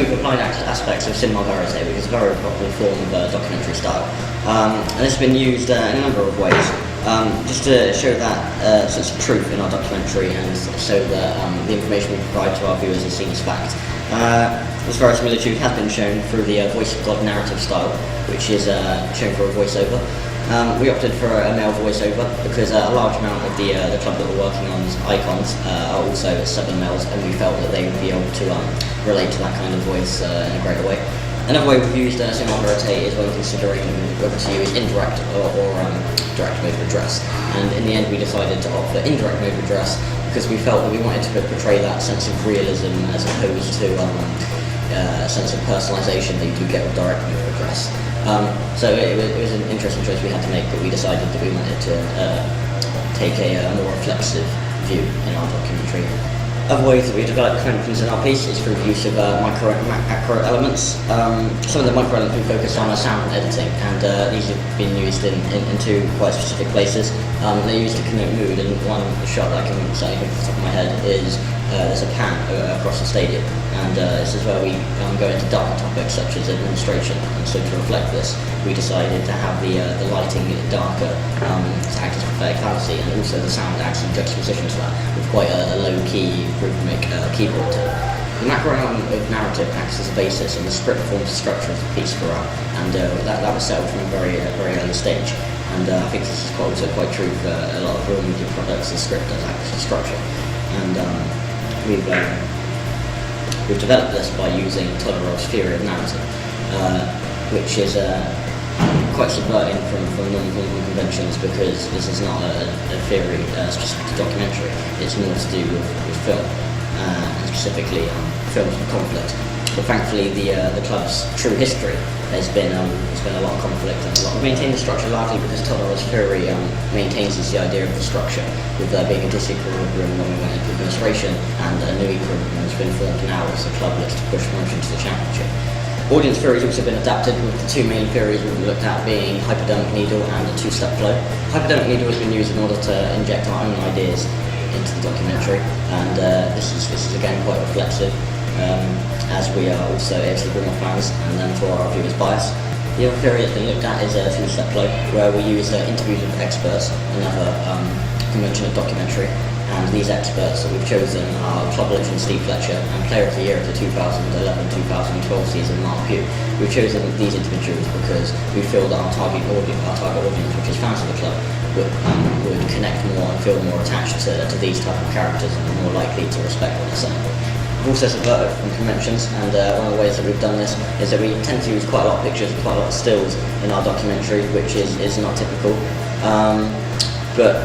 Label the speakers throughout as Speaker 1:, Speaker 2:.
Speaker 1: we've applied aspects of cinema verite, which is a very popular form of documentary style. And this has been used in a number of ways, just to show that sense of truth in our documentary and so that the information we provide to our viewers is seen as fact. This verisimilitude has been shown through the voice of God narrative style, which is shown for a voiceover. We opted for a male voiceover because a large amount of the club that we're working on's icons are also Southern males, and we felt that they would be able to relate to that kind of voice in a greater way. Another way we've used cinema verite is when considering whether to use indirect or direct mode of address. And in the end we decided to opt for indirect mode of address because we felt that we wanted to portray that sense of realism as opposed to a sense of personalisation that you do get with direct mode of address. So it was an interesting choice we had to make, but we decided that we wanted to take a more reflexive view in our documentary. Other ways that we develop conventions in our piece is through the use of micro and macro elements. Some of the micro elements we focus on are sound editing, and these have been used in two quite specific places. They're used to connote mood, and one shot that I can say off the top of my head is there's a pan across the stadium, and this is where we go into darker topics such as administration, and so to reflect this we decided to have the lighting darker to act as prophetic fallacy, and also the sound acts in juxtaposition to that with quite a low-key rhythmic keyboard tone. The macro element of narrative acts as a basis, and the script forms the structure of the piece throughout, and that was settled from a very early stage. And I think this is also quite true for a lot of real media products. The script does act as a structure, and we've developed this by using Todorow's theory of narrative, which is quite subverting from normal conventions, because this is not a theory specific to documentary. It's more to do with film, and specifically films of conflict. But thankfully, the club's true history has been a lot of conflict, and we've maintained the structure largely because Todorow's theory maintains the idea of the structure, with there being a disequilibrium when we went into administration, and a new equilibrium has been formed now as the club looks to push promotion to the championship. Audience theory has also been adapted, with the two main theories we've looked at being hypodermic needle and a two-step flow. Hypodermic needle has been used in order to inject our own ideas into the documentary, and this is again quite reflexive, as we are also able to bring our fans and then for our viewers' bias. The other theory that's been looked at is a two-step flow, where we use interviews with experts, another convention of documentary, and these experts that we've chosen are club legend Steve Fletcher and Player of the Year of the 2011-2012 season, Mark Pugh. We've chosen these individuals because we feel that our target audience, which is fans of the club, would connect more and feel more attached to these type of characters and are more likely to respect what they're saying. We've also subverted from conventions, and one of the ways that we've done this is that we tend to use quite a lot of pictures and quite a lot of stills in our documentary, which is not typical. But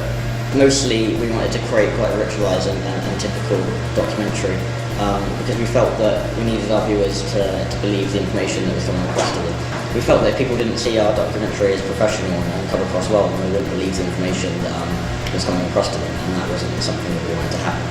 Speaker 1: mostly we wanted to create quite a ritualised and typical documentary, because we felt that we needed our viewers to believe the information that was coming across to them. We felt that if people didn't see our documentary as professional and come across well, then they wouldn't believe the information that was coming across to them, and that wasn't something that we wanted to happen.